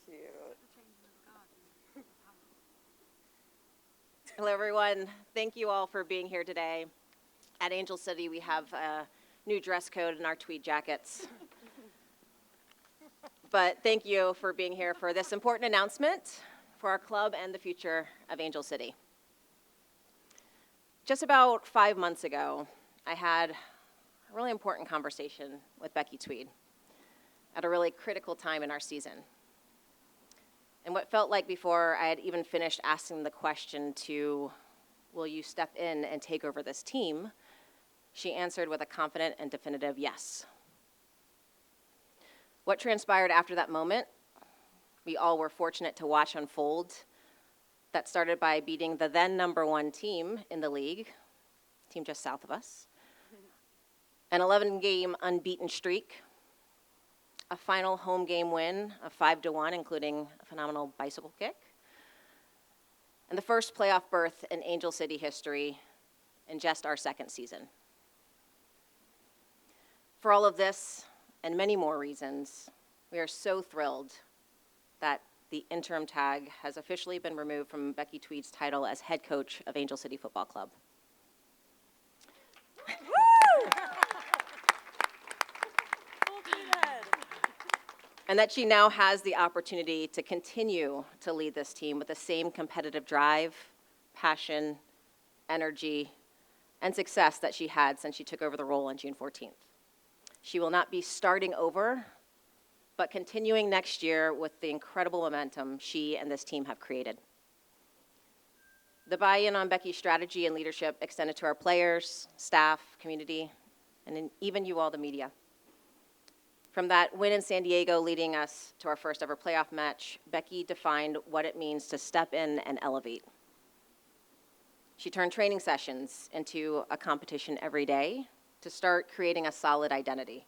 cute. Hello, everyone. Thank you all for being here today. At Angel City, we have a new dress code in our tweed jackets. But thank you for being here for this important announcement for our club and the future of Angel City. Just about 5 months ago, I had a really important conversation with Becki Tweed at a really critical time in our season. And what felt like before I had even finished asking the question to, will you step in and take over this team, she answered with a confident and definitive yes. What transpired after that moment, we all were fortunate to watch unfold. That started by beating the then #1 team in the league, team just south of us, an 11-game unbeaten streak, a final home game win of 5-1, including a phenomenal bicycle kick, and the first playoff berth in Angel City history in just our second season. For all of this and many more reasons, we are so thrilled that the interim tag has officially been removed from Becki Tweed's title as head coach of Angel City Football Club. And that she now has the opportunity to continue to lead this team with the same competitive drive, passion, energy, and success that she had since she took over the role on June 14th. She will not be starting over, but continuing next year with the incredible momentum she and this team have created. The buy-in on Becki's strategy and leadership extended to our players, staff, community, and even you all, the media. From that win in San Diego leading us to our first ever playoff match, Becki defined what it means to step in and elevate. She turned training sessions into a competition every day to start creating a solid identity.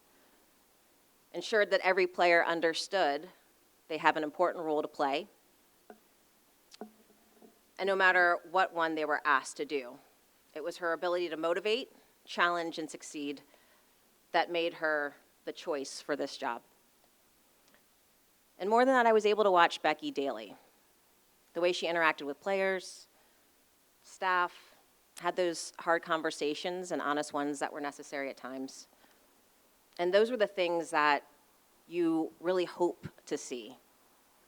Ensured that every player understood they have an important role to play, and no matter what one they were asked to do. It was her ability to motivate, challenge, and succeed that made her the choice for this job. And more than that, I was able to watch Becki daily. The way she interacted with players, staff, had those hard conversations and honest ones that were necessary at times. And those were the things that you really hope to see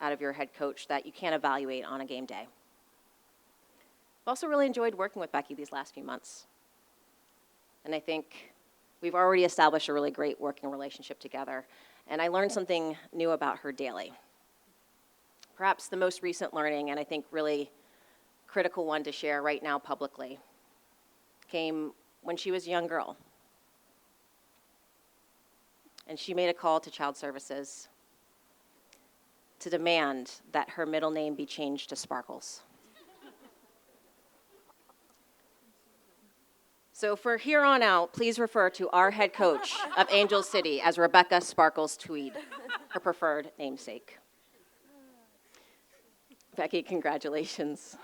out of your head coach that you can't evaluate on a game day. I've also really enjoyed working with Becki these last few months. And I think we've already established a really great working relationship together, and I learned something new about her daily. Perhaps the most recent learning, and I think really critical one to share right now publicly, came when she was a young girl. And she made a call to Child Services to demand that her middle name be changed to Sparkles. So for here on out, please refer to our head coach of Angel City as Rebecca Sparkles Tweed, her preferred namesake. Becki, congratulations.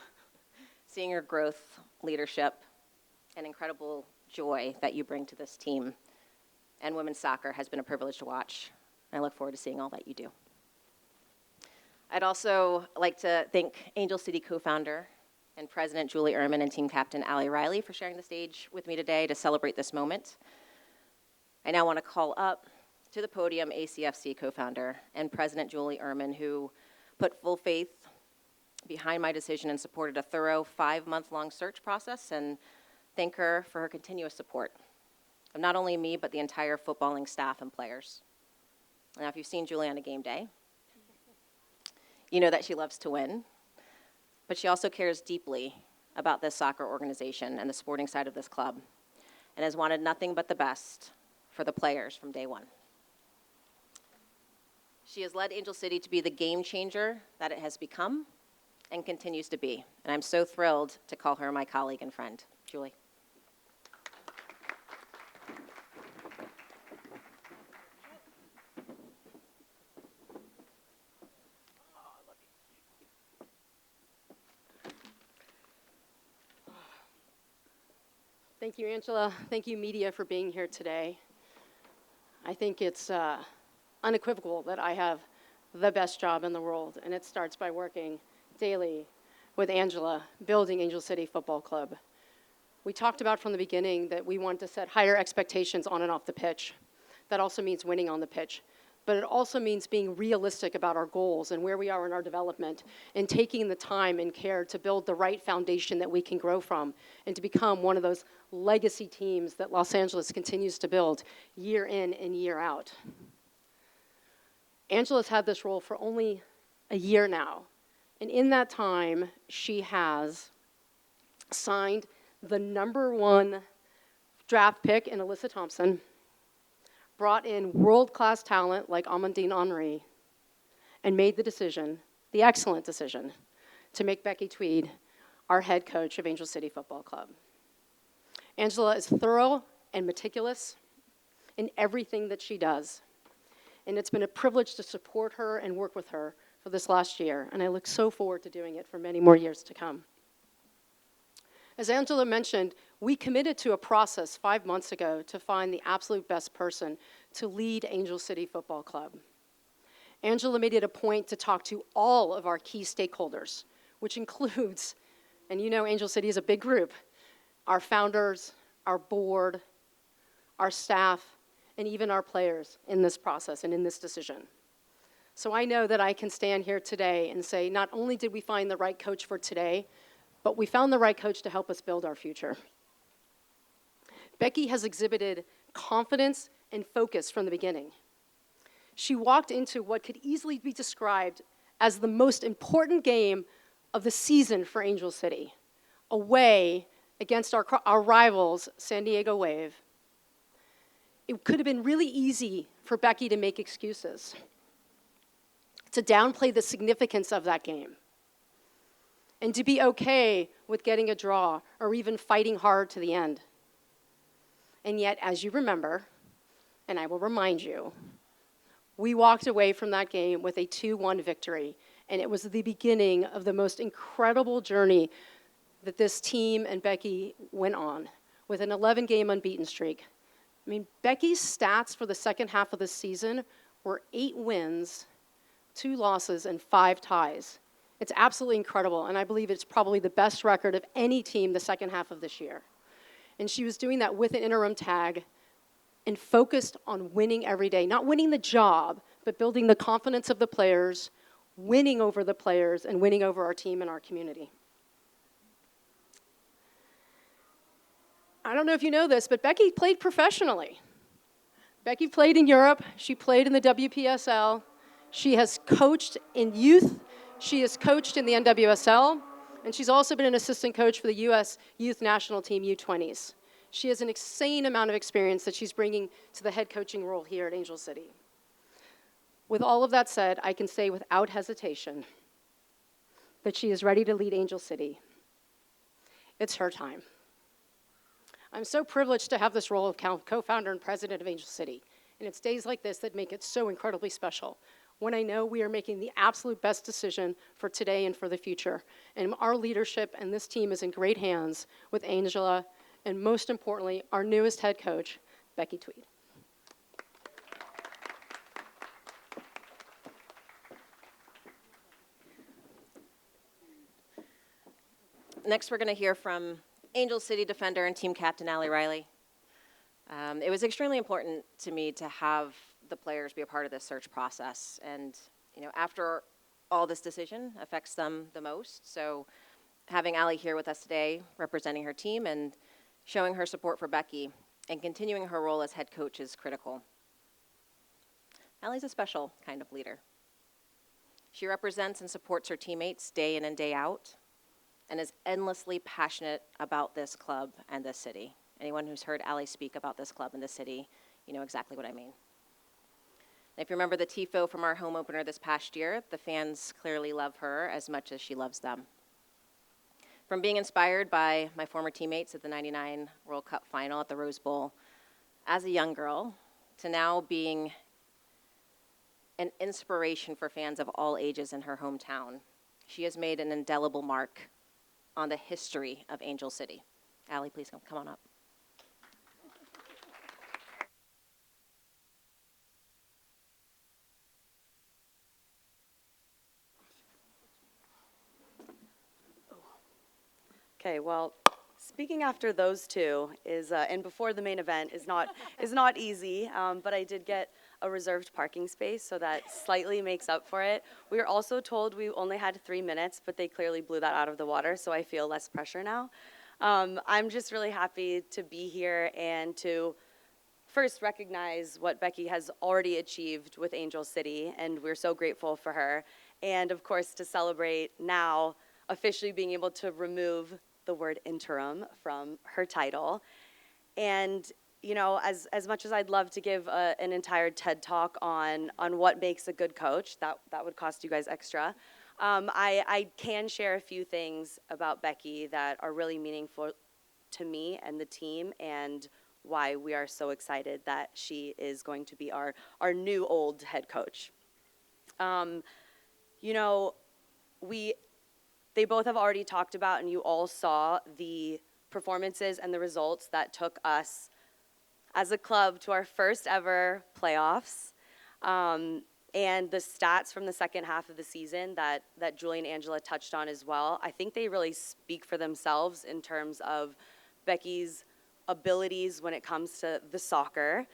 Seeing your growth, leadership, and incredible joy that you bring to this team and women's soccer has been a privilege to watch. I look forward to seeing all that you do. I'd also like to thank Angel City co-founder and President Julie Ehrman and team captain Allie Riley for sharing the stage with me today to celebrate this moment. I now want to call up to the podium ACFC co-founder and President Julie Ehrman, who put full faith behind my decision and supported a thorough 5-month-long search process, and thank her for her continuous support of not only me, but the entire footballing staff and players. Now, if you've seen Julie on a game day, you know that she loves to win, but she also cares deeply about this soccer organization and the sporting side of this club, and has wanted nothing but the best for the players from day one. She has led Angel City to be the game changer that it has become and continues to be, and I'm so thrilled to call her my colleague and friend. Julie. Thank you, Angela. Thank you, media, for being here today. I think it's unequivocal that I have the best job in the world, and it starts by working daily with Angela, building Angel City Football Club. We talked about from the beginning that we want to set higher expectations on and off the pitch. That also means winning on the pitch. But it also means being realistic about our goals and where we are in our development and taking the time and care to build the right foundation that we can grow from and to become one of those legacy teams that Los Angeles continues to build year in and year out. Angela's had this role for only a year now. And in that time, she has signed the #1 draft pick in Alyssa Thompson, brought in world-class talent like Amandine Henry, and made the decision, the excellent decision, to make Becki Tweed our head coach of Angel City Football Club. Angela is thorough and meticulous in everything that she does, and it's been a privilege to support her and work with her for this last year, and I look so forward to doing it for many more years to come. As Angela mentioned, we committed to a process 5 months ago to find the absolute best person to lead Angel City Football Club. Angela made it a point to talk to all of our key stakeholders, which includes, and you know Angel City is a big group, our founders, our board, our staff, and even our players in this process and in this decision. So I know that I can stand here today and say, not only did we find the right coach for today, but we found the right coach to help us build our future. Becki has exhibited confidence and focus from the beginning. She walked into what could easily be described as the most important game of the season for Angel City, away against our rivals, San Diego Wave. It could have been really easy for Becki to make excuses, to downplay the significance of that game, and to be okay with getting a draw or even fighting hard to the end. And yet, as you remember, and I will remind you, we walked away from that game with a 2-1 victory, and it was the beginning of the most incredible journey that this team and Becki went on, with an 11-game unbeaten streak. I mean, Becki's stats for the second half of the season were 8 wins, 2 losses, and 5 ties. It's absolutely incredible, and I believe it's probably the best record of any team the second half of this year. And she was doing that with an interim tag and focused on winning every day. Not winning the job, but building the confidence of the players, winning over the players, and winning over our team and our community. I don't know if you know this, but Becki played professionally. Becki played in Europe. She played in the WPSL. She has coached in youth. She has coached in the NWSL, and she's also been an assistant coach for the U.S. Youth National Team U20s. She has an insane amount of experience that she's bringing to the head coaching role here at Angel City. With all of that said, I can say without hesitation that she is ready to lead Angel City. It's her time. I'm so privileged to have this role of co-founder and president of Angel City, and it's days like this that make it so incredibly special, when I know we are making the absolute best decision for today and for the future. And our leadership and this team is in great hands with Angela, and most importantly, our newest head coach, Becki Tweed. Next, we're going to hear from Angel City defender and team captain Allie Riley. It was extremely important to me to have the players be a part of this search process. And, after all, this decision affects them the most. So having Allie here with us today, representing her team and showing her support for Becki and continuing her role as head coach is critical. Allie's a special kind of leader. She represents and supports her teammates day in and day out and is endlessly passionate about this club and this city. Anyone who's heard Allie speak about this club and this city, you know exactly what I mean. If you remember the TIFO from our home opener this past year, the fans clearly love her as much as she loves them. From being inspired by my former teammates at the '99 World Cup final at the Rose Bowl as a young girl, to now being an inspiration for fans of all ages in her hometown, she has made an indelible mark on the history of Angel City. Allie, please come on up. Okay, well, speaking after those two is, and before the main event is not easy, but I did get a reserved parking space, so that slightly makes up for it. We were also told we only had 3 minutes, but they clearly blew that out of the water, so I feel less pressure now. I'm just really happy to be here and to first recognize what Becki has already achieved with Angel City, and we're so grateful for her. And of course, to celebrate now officially being able to remove the word interim from her title. And as much as I'd love to give an entire TED talk on what makes a good coach, that would cost you guys extra. I can share a few things about Becki that are really meaningful to me and the team, and why we are so excited that she is going to be our new old head coach. You know, they both have already talked about, and you all saw the performances and the results that took us as a club to our first ever playoffs. And the stats from the second half of the season that Julie and Angela touched on as well, I think they really speak for themselves in terms of Becki's abilities when it comes to the soccer.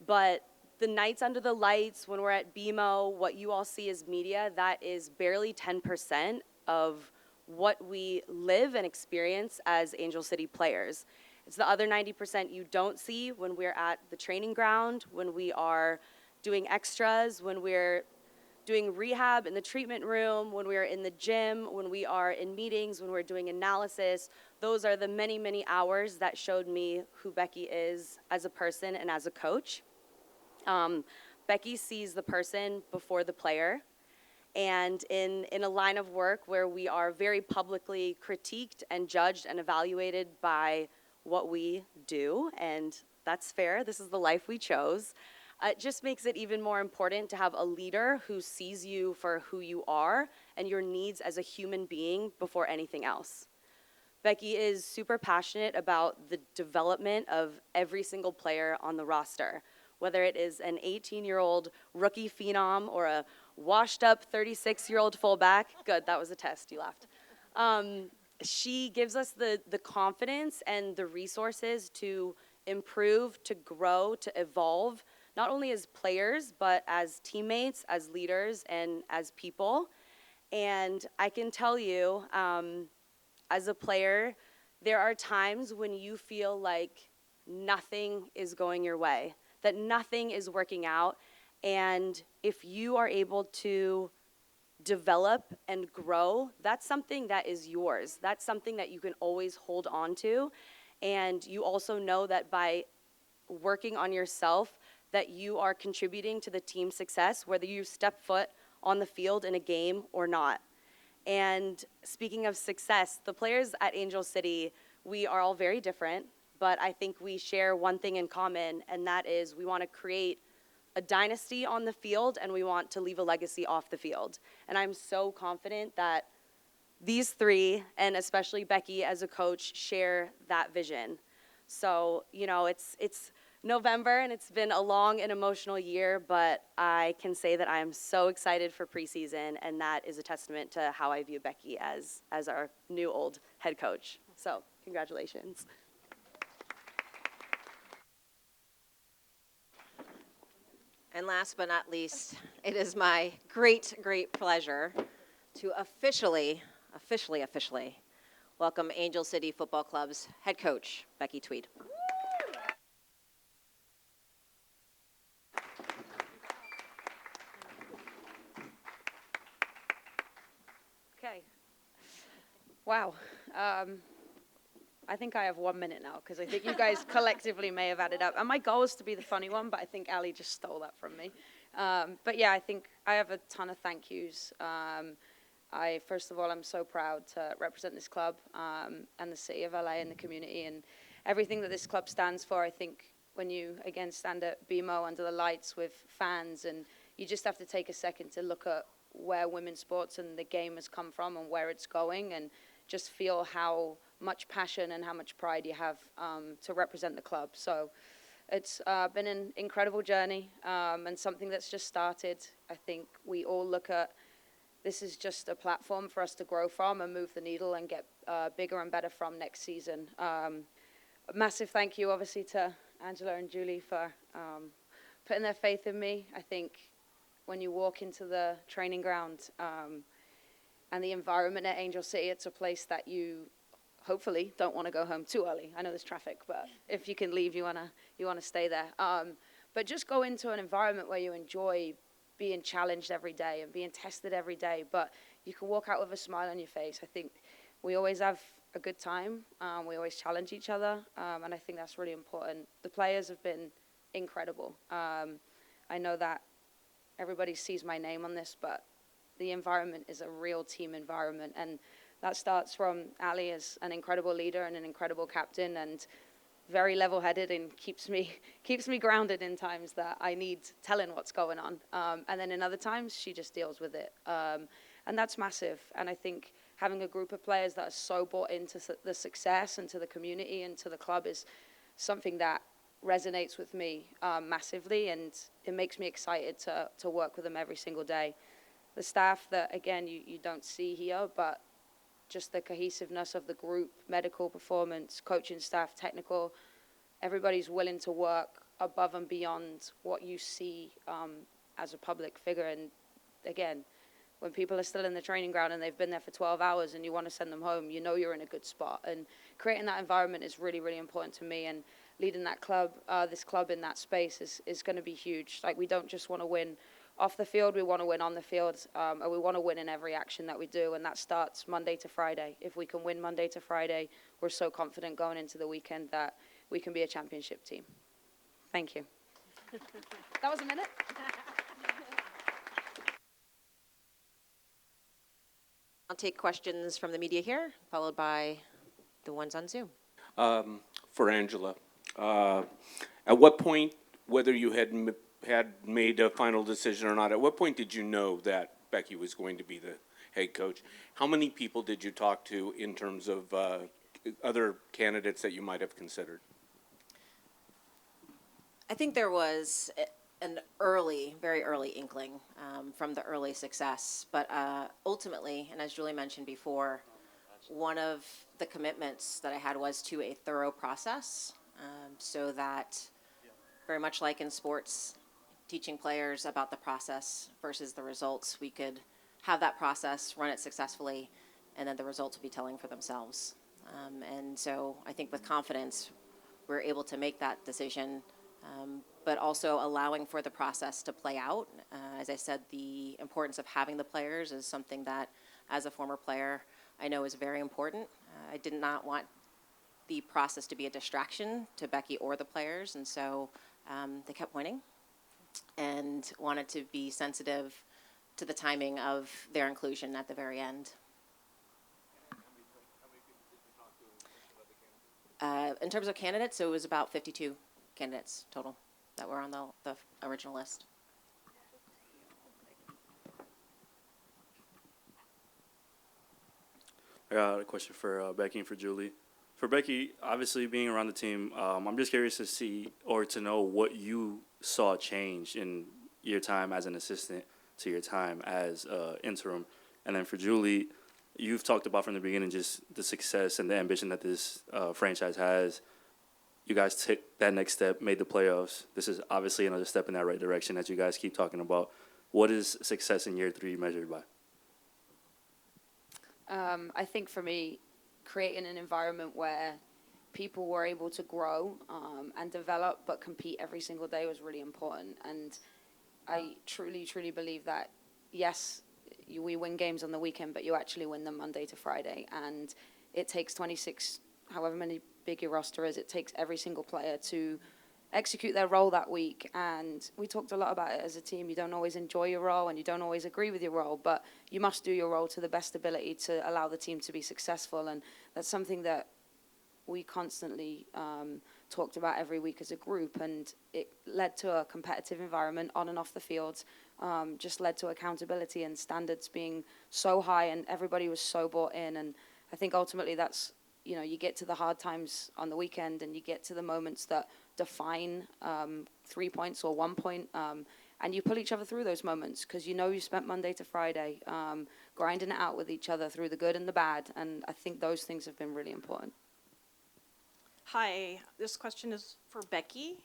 But the nights under the lights, when we're at BMO, what you all see as media, that is barely 10% of what we live and experience as Angel City players. It's the other 90% you don't see when we're at the training ground, when we are doing extras, when we're doing rehab in the treatment room, when we're in the gym, when we are in meetings, when we're doing analysis. Those are the many, many hours that showed me who Becki is as a person and as a coach. Becki sees the person before the player. And in a line of work where we are very publicly critiqued and judged and evaluated by what we do, and that's fair, this is the life we chose, it just makes it even more important to have a leader who sees you for who you are and your needs as a human being before anything else. Becki is super passionate about the development of every single player on the roster, whether it is an 18-year-old rookie phenom or a washed-up 36-year-old fullback. Good, that was a test, you laughed. She gives us the confidence and the resources to improve, to grow, to evolve, not only as players, but as teammates, as leaders, and as people. And I can tell you, as a player, there are times when you feel like nothing is going your way, that nothing is working out. And if you are able to develop and grow, that's something that is yours. That's something that you can always hold on to. And you also know that by working on yourself, that you are contributing to the team's success, whether you step foot on the field in a game or not. And speaking of success, the players at Angel City, we are all very different, but I think we share one thing in common, and that is we want to create a dynasty on the field, and we want to leave a legacy off the field. And I'm so confident that these three, and especially Becki as a coach, share that vision. So, it's November, and it's been a long and emotional year, but I can say that I am so excited for preseason, and that is a testament to how I view Becki as our new old head coach. So, congratulations. And last but not least, it is my great, great pleasure to officially welcome Angel City Football Club's head coach, Becki Tweed. Okay. Wow. I think I have 1 minute now because I think you guys collectively may have added up. And my goal was to be the funny one, but I think Ali just stole that from me. But yeah, I think I have a ton of thank yous. First of all, I'm so proud to represent this club and the city of LA and the community and everything that this club stands for. I think when you, again, stand at BMO under the lights with fans, and you just have to take a second to look at where women's sports and the game has come from and where it's going, and just feel how much passion and how much pride you have to represent the club. So it's been an incredible journey and something that's just started. I think we all look at this is just a platform for us to grow from and move the needle and get bigger and better from next season. A massive thank you, obviously, to Angela and Julie for putting their faith in me. I think when you walk into the training ground and the environment at Angel City, it's a place that you hopefully don't want to go home too early. I know there's traffic, but if you can leave, you wanna stay there. But just go into an environment where you enjoy being challenged every day and being tested every day, but you can walk out with a smile on your face. I think we always have a good time. We always challenge each other, and I think that's really important. The players have been incredible. I know that everybody sees my name on this, but the environment is a real team environment, and that starts from Ali as an incredible leader and an incredible captain, and very level-headed and keeps me grounded in times that I need telling what's going on. And then in other times, she just deals with it. And that's massive. And I think having a group of players that are so bought into the success and to the community and to the club is something that resonates with me massively, and it makes me excited to work with them every single day. The staff that, again, you don't see here, but just the cohesiveness of the group, medical, performance, coaching staff, technical, everybody's willing to work above and beyond what you see as a public figure. And again, when people are still in the training ground and they've been there for 12 hours and you want to send them home, you know you're in a good spot. And creating that environment is really, really important to me. And leading that club, this club in that space is going to be huge. Like, we don't just want to win off the field, we want to win on the field, and we want to win in every action that we do, and that starts Monday to Friday. If we can win Monday to Friday, we're so confident going into the weekend that we can be a championship team. Thank you. That was a minute. I'll take questions from the media here, followed by the ones on Zoom. For Angela, at what point, whether you had made a final decision or not, at what point did you know that Becki was going to be the head coach? How many people did you talk to in terms of other candidates that you might have considered? I think there was an early, very early inkling from the early success. But ultimately, and as Julie mentioned before, one of the commitments that I had was to a thorough process, so that, very much like in sports, teaching players about the process versus the results, we could have that process, run it successfully, and then the results will be telling for themselves. And so I think with confidence, we're able to make that decision, but also allowing for the process to play out. As I said, the importance of having the players is something that, as a former player, I know is very important. I did not want the process to be a distraction to Becki or the players, and so they kept pointing and wanted to be sensitive to the timing of their inclusion at the very end. In terms of candidates, so it was about 52 candidates total that were on the original list. I got a question for Becki and for Julie. For Becki, obviously being around the team, I'm just curious to see or to know what you saw change in your time as an assistant to your time as interim. And then for Julie, you've talked about from the beginning just the success and the ambition that this franchise has. You guys took that next step, made the playoffs. This is obviously another step in that right direction as you guys keep talking about. What is success in year 3 measured by? I think for me, creating an environment where people were able to grow and develop but compete every single day was really important. And I truly, truly believe that, yes, we win games on the weekend, but you actually win them Monday to Friday. And it takes 26, however many big your roster is, it takes every single player to execute their role that week. And we talked a lot about it as a team. You don't always enjoy your role and you don't always agree with your role, but you must do your role to the best ability to allow the team to be successful. And that's something that we constantly talked about every week as a group, and it led to a competitive environment on and off the field, just led to accountability and standards being so high, and everybody was so bought in. And I think ultimately that's, you know, you get to the hard times on the weekend and you get to the moments that define 3 points or 1 point, and you pull each other through those moments because you know you spent Monday to Friday grinding it out with each other through the good and the bad. And I think those things have been really important. Hi, this question is for Becki.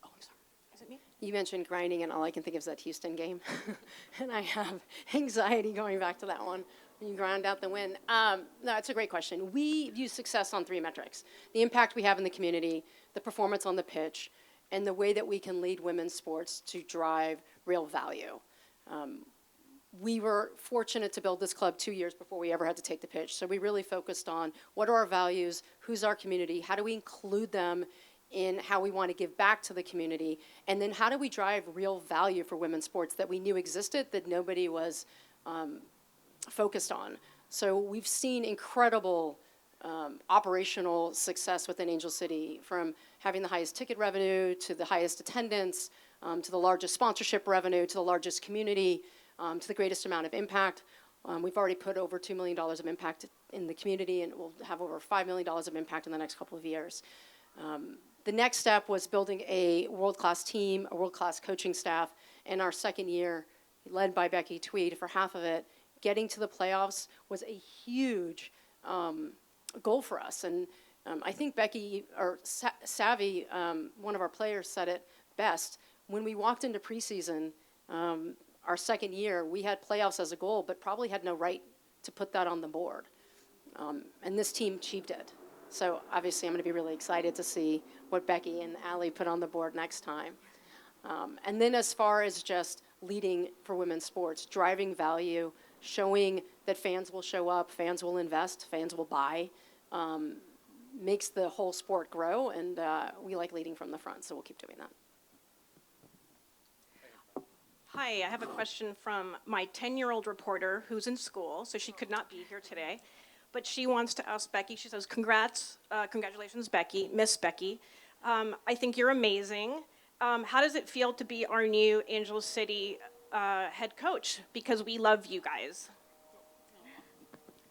Oh, I'm sorry. Is it me? You mentioned grinding, and all I can think of is that Houston game. And I have anxiety going back to that one. When you grind out the win. No, it's a great question. We view success on 3 metrics: the impact we have in the community, the performance on the pitch, and the way that we can lead women's sports to drive real value. We were fortunate to build this club 2 years before we ever had to take the pitch. So we really focused on what are our values, who's our community, how do we include them in how we want to give back to the community, and then how do we drive real value for women's sports that we knew existed that nobody was focused on. So we've seen incredible operational success within Angel City, from having the highest ticket revenue to the highest attendance, to the largest sponsorship revenue, to the largest community, to the greatest amount of impact. We've already put over $2 million of impact in the community, and we'll have over $5 million of impact in the next couple of years. The next step was building a world-class team, a world-class coaching staff. In our second year, led by Becki Tweed for half of it, getting to the playoffs was a huge goal for us. And I think Becki, or Savvy, one of our players, said it best. When we walked into preseason, our second year, we had playoffs as a goal, but probably had no right to put that on the board. And this team achieved it. So obviously I'm going to be really excited to see what Becki and Allie put on the board next time. And then as far as just leading for women's sports, driving value, showing that fans will show up, fans will invest, fans will buy, makes the whole sport grow, and we like leading from the front, so we'll keep doing that. Hi, I have a question from my 10-year-old reporter who's in school, so she could not be here today. But she wants to ask Becki, she says, congratulations, Becki, Miss Becki. I think you're amazing. How does it feel to be our new Angel City head coach? Because we love you guys.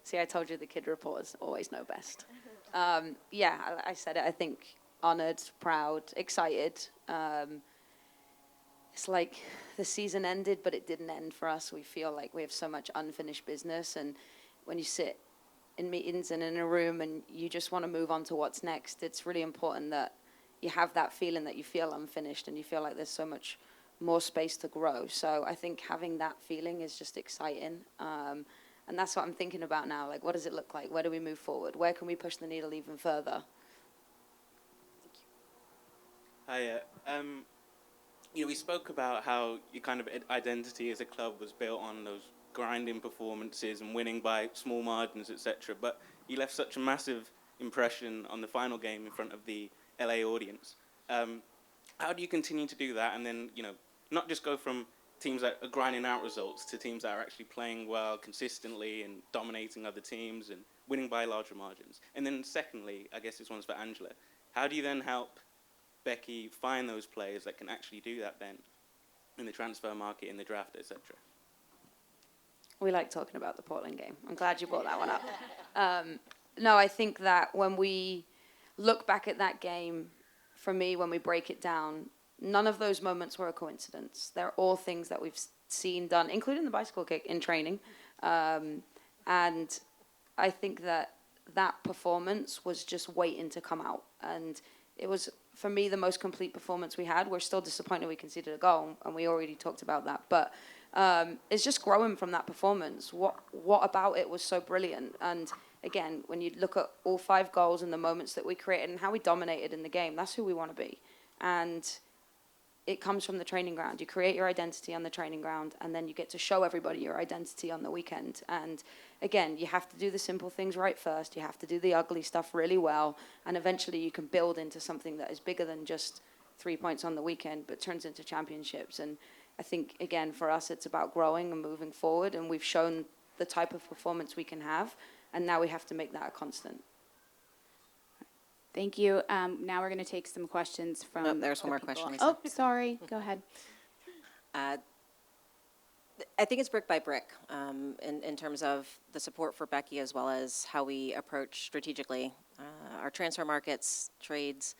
See, I told you the kid reporters always know best. Yeah, I said it. I think honored, proud, excited. It's like the season ended, but it didn't end for us. We feel like we have so much unfinished business. And when you sit in meetings and in a room and you just want to move on to what's next, it's really important that you have that feeling that you feel unfinished and you feel like there's so much more space to grow. So I think having that feeling is just exciting. And that's what I'm thinking about now. Like, what does it look like? Where do we move forward? Where can we push the needle even further? Hiya. We spoke about how your kind of identity as a club was built on those grinding performances and winning by small margins, etc. But you left such a massive impression on the final game in front of the LA audience. How do you continue to do that, and then not just go from teams that are grinding out results to teams that are actually playing well consistently and dominating other teams and winning by larger margins? And then secondly, I guess this one's for Angela, how do you then help Becki find those players that can actually do that then in the transfer market, in the draft, etc.? We like talking about the Portland game. I'm glad you brought that one up. No, I think that when we look back at that game, for me, when we break it down, none of those moments were a coincidence. They're all things that we've seen done, including the bicycle kick in training. And I think that performance was just waiting to come out. And it was, for me, the most complete performance we had. We're still disappointed we conceded a goal, and we already talked about that. But it's just growing from that performance. What about it was so brilliant? And again, when you look at all 5 goals and the moments that we created and how we dominated in the game, that's who we want to be. And it comes from the training ground. You create your identity on the training ground, and then you get to show everybody your identity on the weekend. And again, you have to do the simple things right first. You have to do the ugly stuff really well, and eventually you can build into something that is bigger than just 3 points on the weekend, but turns into championships. And I think, again, for us, it's about growing and moving forward, and we've shown the type of performance we can have, and now we have to make that a constant. Thank you. Now we're going to take some questions from. Oh, there's one more people. question, Lisa. Oh, sorry. Go ahead. I think it's brick by brick in terms of the support for Becki, as well as how we approach strategically our transfer markets, trades,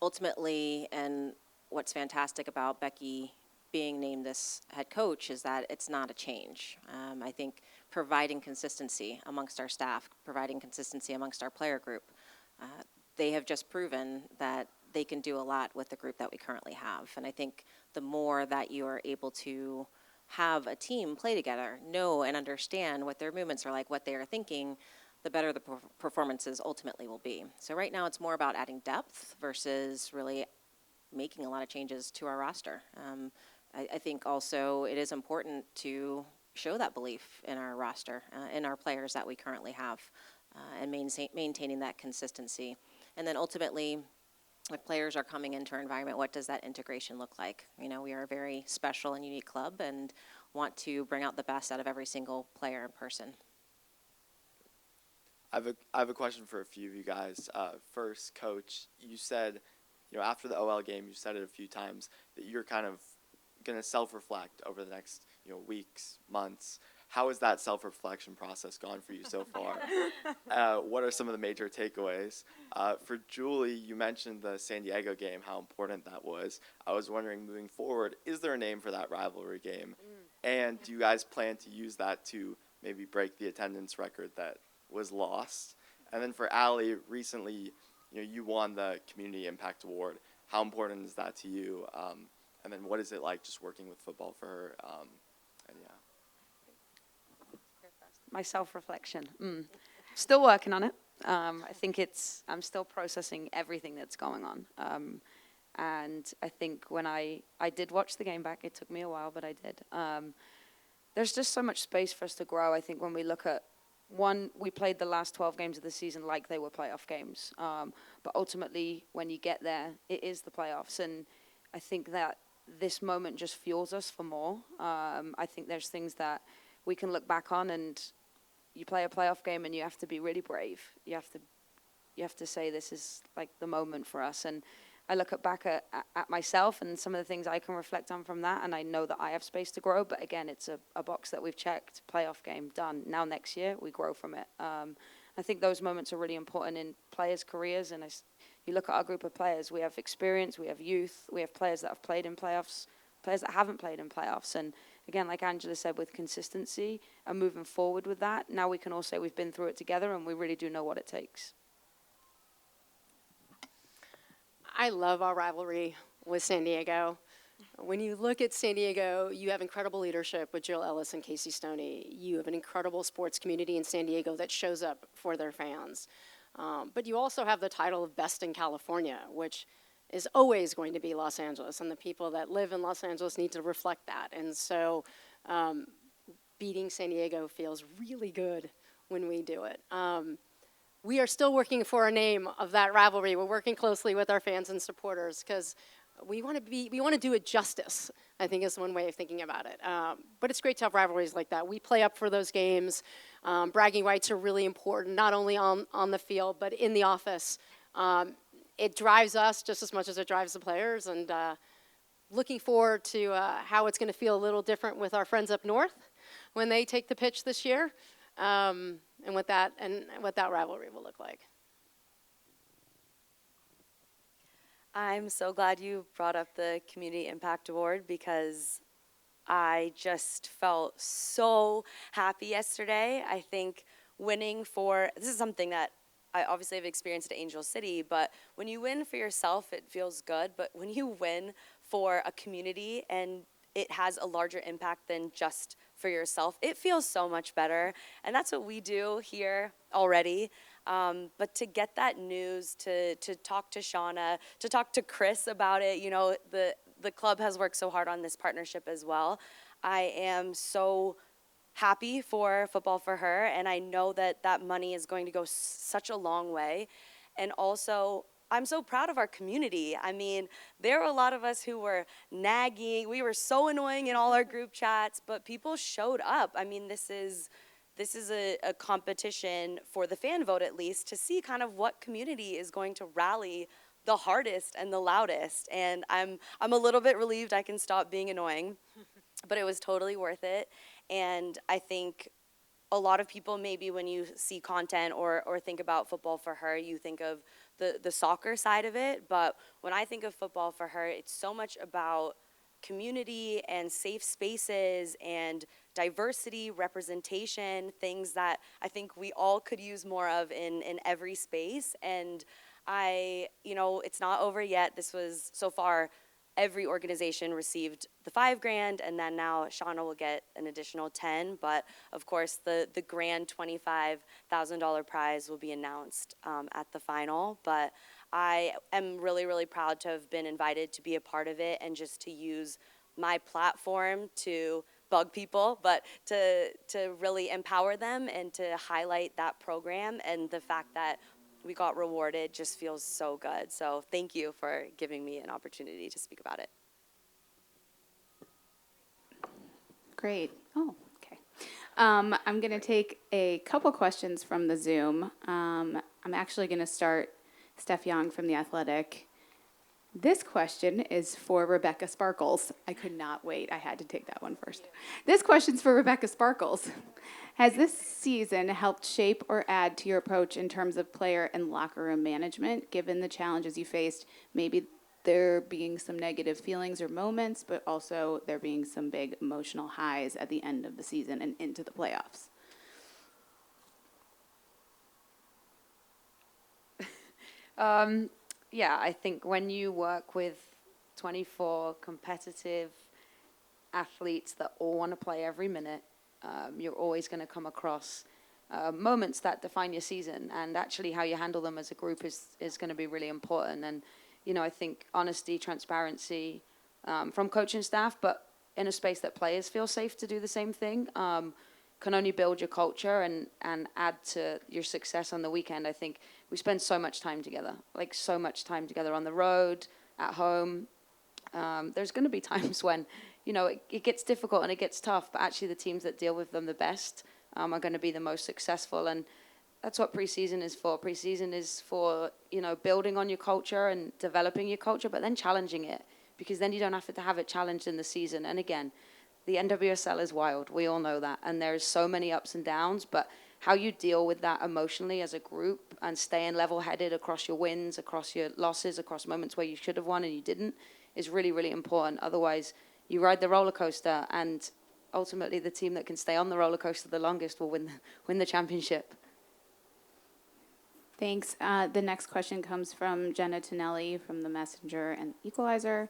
ultimately. And what's fantastic about Becki being named this head coach is that it's not a change. I think providing consistency amongst our staff, providing consistency amongst our player group, they have just proven that they can do a lot with the group that we currently have. And I think the more that you are able to have a team play together, know and understand what their movements are like, what they are thinking, the better the performances ultimately will be. So right now it's more about adding depth versus really making a lot of changes to our roster. I think also it is important to show that belief in our roster, in our players that we currently have, and maintaining that consistency. And then ultimately, if players are coming into our environment, what does that integration look like? You know, we are a very special and unique club and want to bring out the best out of every single player and person. I have a question for a few of you guys. First, Coach, you said, after the OL game, you said it a few times that you're kind of going to self-reflect over the next, weeks, months. How has that self-reflection process gone for you so far? What are some of the major takeaways? For Julie, you mentioned the San Diego game, how important that was. I was wondering, moving forward, is there a name for that rivalry game? And do you guys plan to use that to maybe break the attendance record that was lost? And then for Allie, recently, you won the Community Impact Award. How important is that to you? And then what is it like just working with football for her? And yeah. My self-reflection. Still working on it. I think I'm still processing everything that's going on. And I think when I did watch the game back, it took me a while, but I did. There's just so much space for us to grow. I think when we look at we played the last 12 games of the season like they were playoff games. But ultimately, when you get there, it is the playoffs. And I think that this moment just fuels us for more. I think there's things that we can look back on, and you play a playoff game and you have to be really brave. You have to say this is like the moment for us. And I look back at myself and some of the things I can reflect on from that, and I know that I have space to grow. But again, it's a box that we've checked, playoff game, done. Now next year, we grow from it. I think those moments are really important in players' careers. And you look at our group of players, we have experience, we have youth, we have players that have played in playoffs, players that haven't played in playoffs. And again, like Angela said, with consistency and moving forward with that, now we can all say we've been through it together and we really do know what it takes. I love our rivalry with San Diego. When you look at San Diego, you have incredible leadership with Jill Ellis and Casey Stoney. You have an incredible sports community in San Diego that shows up for their fans. But you also have the title of Best in California, which is always going to be Los Angeles, and the people that live in Los Angeles need to reflect that. And so beating San Diego feels really good when we do it. We are still working for a name of that rivalry. We're working closely with our fans and supporters because we want to do it justice, I think is one way of thinking about it. But it's great to have rivalries like that. We play up for those games. Bragging rights are really important, not only on the field, but in the office. It drives us just as much as it drives the players, and looking forward to how it's going to feel a little different with our friends up north when they take the pitch this year, and what that rivalry will look like. I'm so glad you brought up the Community Impact Award because I just felt so happy yesterday. I think this is something that I obviously have experienced at Angel City, but when you win for yourself, it feels good. But when you win for a community and it has a larger impact than just for yourself, it feels so much better. And that's what we do here already. But to get that news, to talk to Shauna, to talk to Chris about it, the club has worked so hard on this partnership as well. I am so happy for Football for Her, and I know that money is going to go such a long way. And also, I'm so proud of our community. I mean, there were a lot of us who were nagging. We were so annoying in all our group chats, but people showed up. I mean, this is a competition for the fan vote, at least, to see kind of what community is going to rally the hardest and the loudest. And I'm a little bit relieved I can stop being annoying, but it was totally worth it. And I think a lot of people, maybe when you see content or think about Football for Her, you think of the soccer side of it. But when I think of Football for Her, it's so much about community and safe spaces and diversity, representation, things that I think we all could use more of in every space. And it's not over yet. This was so far, every organization received the $5,000, and then now Shauna will get an additional 10. But of course, the grand $25,000 prize will be announced at the final. But I am really, really proud to have been invited to be a part of it and just to use my platform to bug people, but to really empower them and to highlight that program. And the fact that we got rewarded just feels so good. So thank you for giving me an opportunity to speak about it. Great. Oh, okay. I'm going to take a couple questions from the Zoom. I'm actually going to start Steph Young from The Athletic. This question is for Rebecca Sparkles. I could not wait. I had to take that one first. This question's for Rebecca Sparkles. Has this season helped shape or add to your approach in terms of player and locker room management, given the challenges you faced? Maybe there being some negative feelings or moments, but also there being some big emotional highs at the end of the season and into the playoffs. Yeah, I think when you work with 24 competitive athletes that all want to play every minute, you're always going to come across moments that define your season, and actually how you handle them as a group is going to be really important. And, I think honesty, transparency from coaching staff, but in a space that players feel safe to do the same thing, can only build your culture and add to your success on the weekend. I think we spend so much time together, so much time together on the road, at home. There's going to be times when, it gets difficult and it gets tough, but actually the teams that deal with them the best are going to be the most successful. And that's what preseason is for. Preseason is for, building on your culture and developing your culture, but then challenging it, because then you don't have to have it challenged in the season. And again, the NWSL is wild. We all know that. And there's so many ups and downs, but how you deal with that emotionally as a group and staying level-headed across your wins, across your losses, across moments where you should have won and you didn't is really, really important. Otherwise, you ride the roller coaster, and ultimately the team that can stay on the roller coaster the longest will win the championship. Thanks. The next question comes from Jenna Tonelli from The Messenger and Equalizer.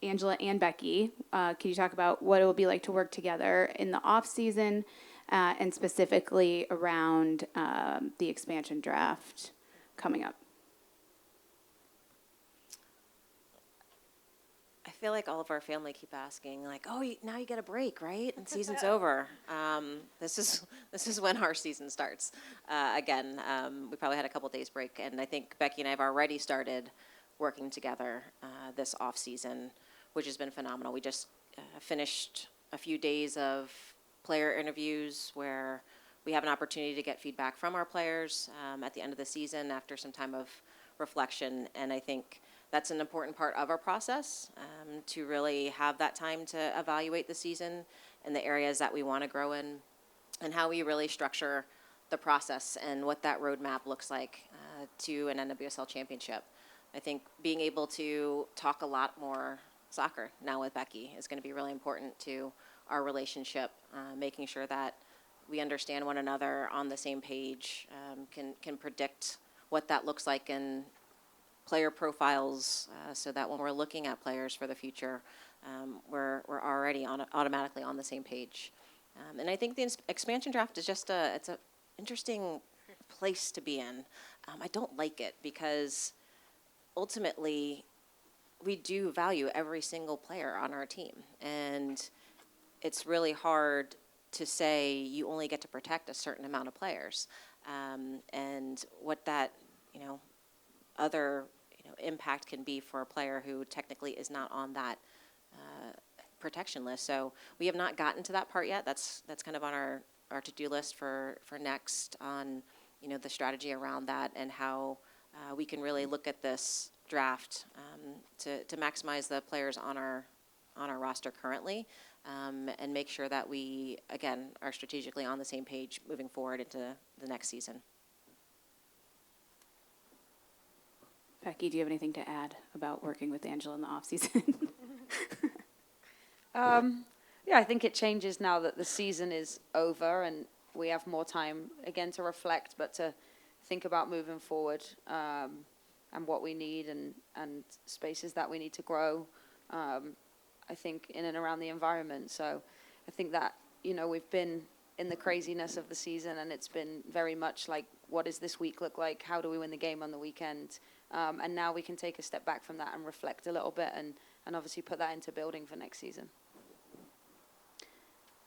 Angela and Becki, can you talk about what it will be like to work together in the off season, and specifically around the expansion draft coming up? I feel like all of our family keep asking, now you get a break, right? And season's over. This is when our season starts. Again, we probably had a couple days break, and I think Becki and I have already started working together this off season, which has been phenomenal. We just finished a few days of player interviews where we have an opportunity to get feedback from our players at the end of the season after some time of reflection. And I think that's an important part of our process, to really have that time to evaluate the season and the areas that we want to grow in, and how we really structure the process and what that roadmap looks like to an NWSL championship. I think being able to talk a lot more soccer now with Becki is going to be really important to our relationship, making sure that we understand one another on the same page, can predict what that looks like in player profiles, so that when we're looking at players for the future, we're already automatically on the same page. And I think the expansion draft is just it's an interesting place to be in. I don't like it because ultimately we do value every single player on our team, and it's really hard to say you only get to protect a certain amount of players, and what that other impact can be for a player who technically is not on that protection list. So we have not gotten to that part yet. That's kind of on our to-do list for next, on the strategy around that, and how we can really look at this draft to maximize the players on our roster currently, and make sure that we, again, are strategically on the same page moving forward into the next season. Becki, do you have anything to add about working with Angela in the off-season? Yeah, I think it changes now that the season is over and we have more time again to reflect, but to think about moving forward and what we need and spaces that we need to grow. I think in and around the environment. So I think that, you know, we've been in the craziness of the season and it's been very much like, what does this week look like? How do we win the game on the weekend? And now we can take a step back from that and reflect a little bit and obviously put that into building for next season.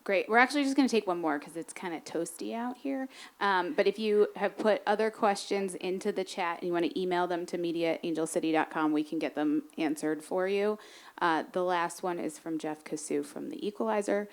Great. We're actually just going to take one more because it's kind of toasty out here. But if you have put other questions into the chat and you want to email them to media@angelcity.com, we can get them answered for you. The last one is from Jeff Cassou from The Equalizer.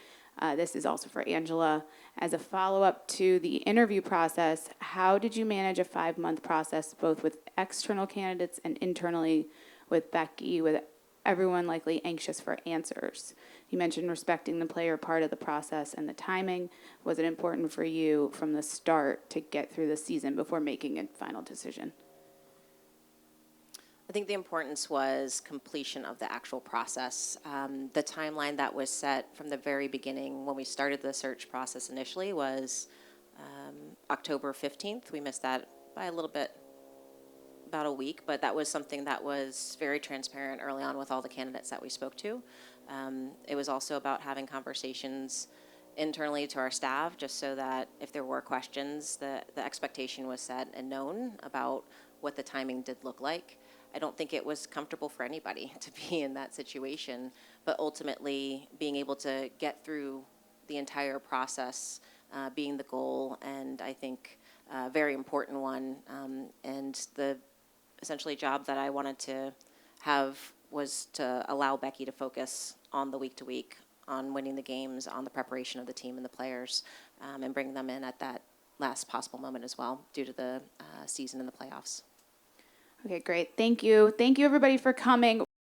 This is also for Angela. As a follow-up to the interview process, how did you manage a 5-month process, both with external candidates and internally with Becki, with everyone likely anxious for answers? You mentioned respecting the player part of the process and the timing. Was it important for you from the start to get through the season before making a final decision? I think the importance was completion of the actual process. The timeline that was set from the very beginning when we started the search process initially was October 15th. We missed that by a little bit, about a week, but that was something that was very transparent early on with all the candidates that we spoke to. It was also about having conversations internally to our staff, just so that if there were questions, the expectation was set and known about what the timing did look like. I don't think it was comfortable for anybody to be in that situation, but ultimately being able to get through the entire process being the goal, and I think a very important one, and the essentially job that I wanted to have was to allow Becki to focus on the week-to-week, on winning the games, on the preparation of the team and the players, and bring them in at that last possible moment as well, due to the season and the playoffs. Okay, great. Thank you. Thank you, everybody, for coming.